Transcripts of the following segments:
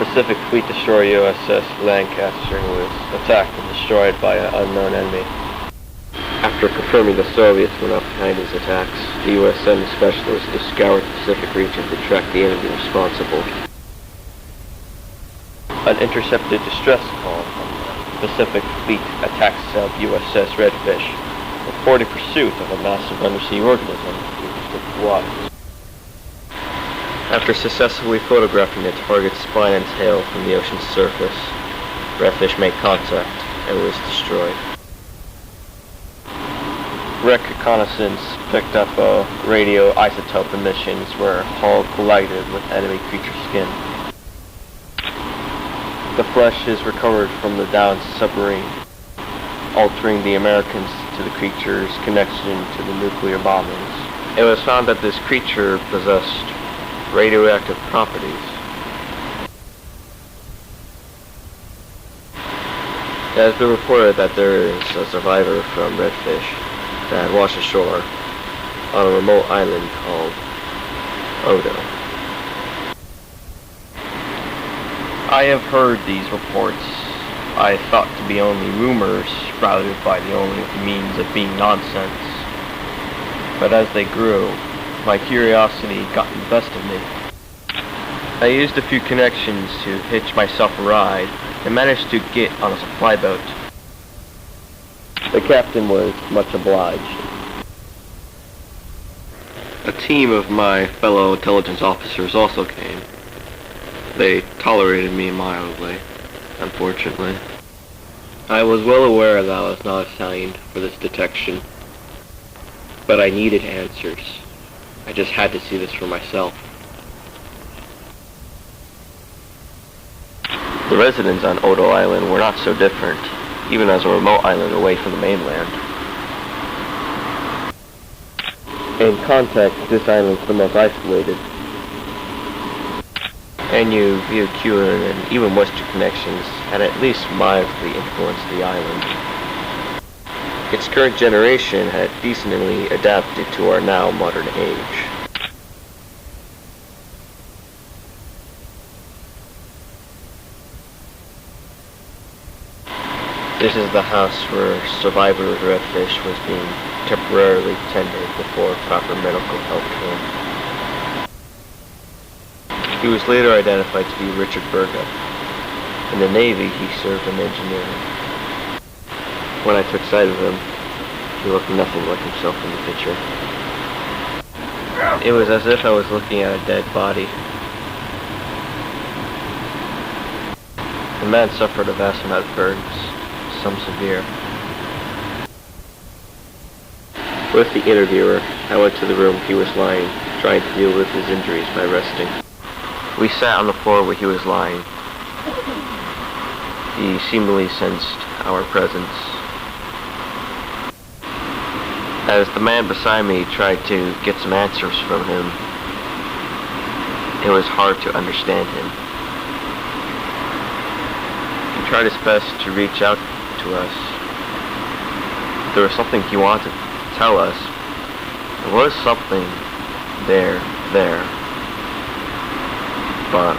Pacific Fleet destroyer USS Lancaster was attacked and destroyed by an unknown enemy. After confirming the Soviets were not behind these attacks, the U.S. sent a specialist to scour the Pacific region to track the enemy responsible. An intercepted distress call from the Pacific Fleet attack sub USS Redfish, reporting pursuit of a massive undersea organism in the Pacific waters. After successfully photographing the target's spine and tail from the ocean's surface, Redfish made contact and was destroyed. Reconnaissance picked up radio isotope emissions where hull collided with enemy creature skin. The flesh is recovered from the downed submarine, altering the Americans to the creature's connection to the nuclear bombings. It was found that this creature possessed radioactive properties. It has been reported that there is a survivor from Redfish that washed ashore on a remote island called Odo. I have heard these reports. I thought to be only rumors sprouted by the only means of being nonsense. But as they grew, my curiosity got the best of me. I used a few connections to hitch myself a ride and managed to get on a supply boat. The captain was much obliged. A team of my fellow intelligence officers also came. They tolerated me mildly, unfortunately. I was well aware that I was not assigned for this detection, but I needed answers. I just had to see this for myself. The residents on Odo Island were not so different, even as a remote island away from the mainland. In context, this island's the most isolated. NU, VOQ, and even Western connections had at least mildly influenced the island. Its current generation had decently adapted to our now modern age. This is the house where survivor Redfish was being temporarily tended before proper medical help came. He was later identified to be Richard Berga. In the Navy, he served in engineering. When I took sight of him, he looked nothing like himself in the picture. It was as if I was looking at a dead body. The man suffered a vast amount of burns, some severe. With the interviewer, I went to the room he was lying, trying to deal with his injuries by resting. We sat on the floor where he was lying. He seemingly sensed our presence. As the man beside me tried to get some answers from him, it was hard to understand him. He tried his best to reach out to us. There was something he wanted to tell us. There was something there. But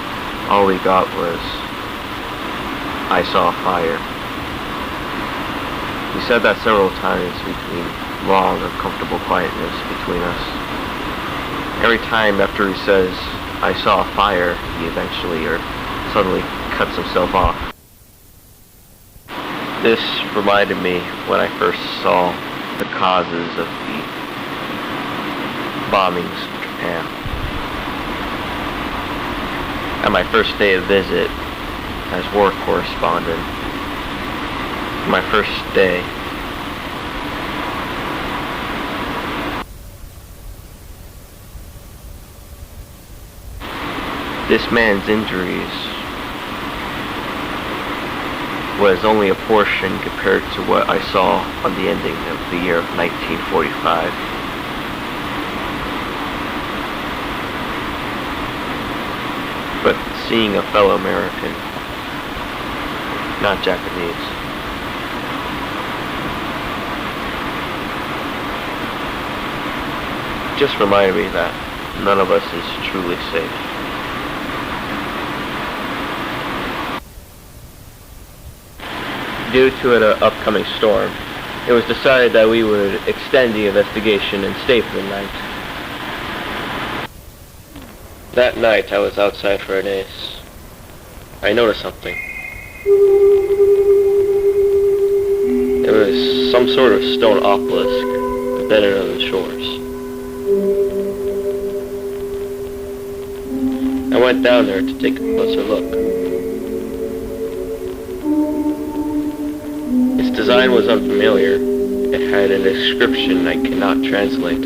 all we got was, I saw fire. He said that several times between long, uncomfortable quietness between us. Every time after he says, I saw a fire, he eventually or suddenly cuts himself off. This reminded me when I first saw the causes of the bombings in Japan. At my first day of visit as war correspondent, my first day, this man's injuries was only a portion compared to what I saw on the ending of the year of 1945. But seeing a fellow American, not Japanese, just reminded me that none of us is truly safe. Due to an upcoming storm, it was decided that we would extend the investigation and stay for the night. That night I was outside for a daze. I noticed something. It was some sort of stone obelisk embedded on the shores. I went down there to take a closer look. Its design was unfamiliar. It had an inscription I cannot translate.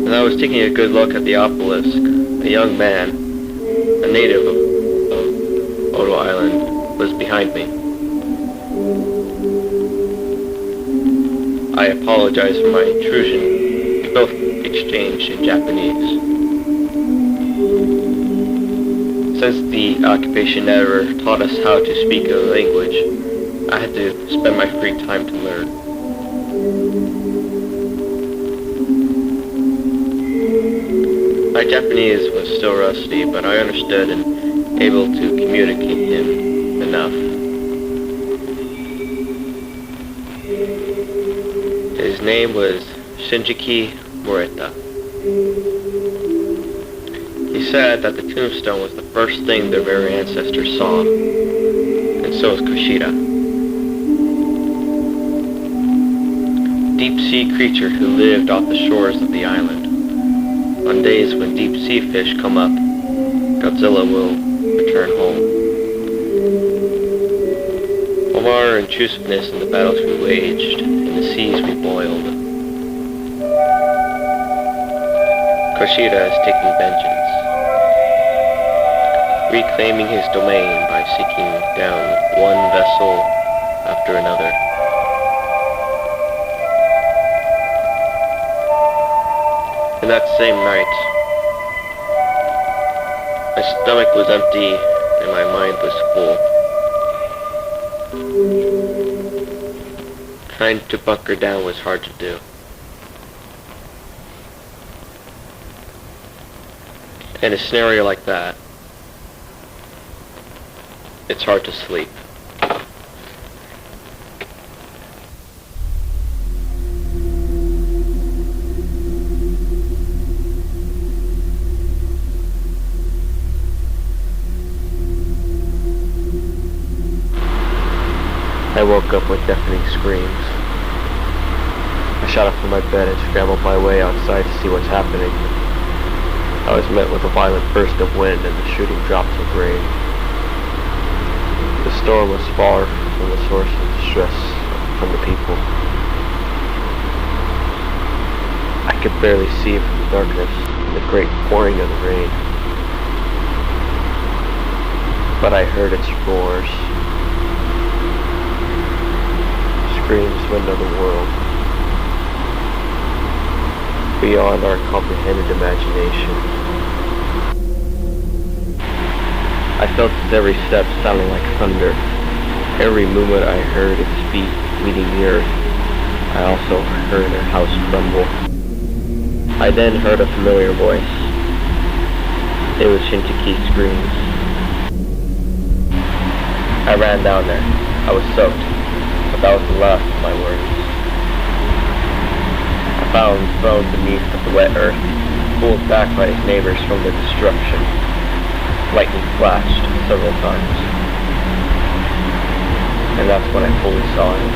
As I was taking a good look at the obelisk, a young man, a native of Odo Island, was behind me. I apologized for my intrusion. We both exchanged in Japanese. Since the occupation never taught us how to speak a language, I had to spend my free time to learn. My Japanese was still rusty, but I understood and able to communicate him enough. His name was Shinjiki Morita. He said that the tombstone was the first thing their very ancestors saw, and so was Kushida. Deep-sea creature who lived off the shores of the island. On days when deep-sea fish come up, Godzilla will return home. From our intrusiveness in the battles we waged, in the seas we boiled, Kushida is taking vengeance, reclaiming his domain by seeking down one vessel after another. And that same night, my stomach was empty and my mind was full. Trying to bunker down was hard to do. In a scenario like that, it's hard to sleep. I woke up with deafening screams. I shot up from my bed and scrambled my way outside to see what's happening. I was met with a violent burst of wind and the shooting drops of rain. The storm was far from the source of distress from the people. I could barely see from the darkness and the great pouring of the rain. But I heard its roars. Screams of another world, beyond our comprehended imagination. I felt its every step sounding like thunder. Every movement I heard its feet meeting the earth. I also heard a house tremble. I then heard a familiar voice. It was Shinjiki's screams. I ran down there. I was soaked. But that was the last of my worries. I found thrown beneath the wet earth, pulled back by his neighbors from the destruction. Lightning flashed several times. And that's when I fully saw him.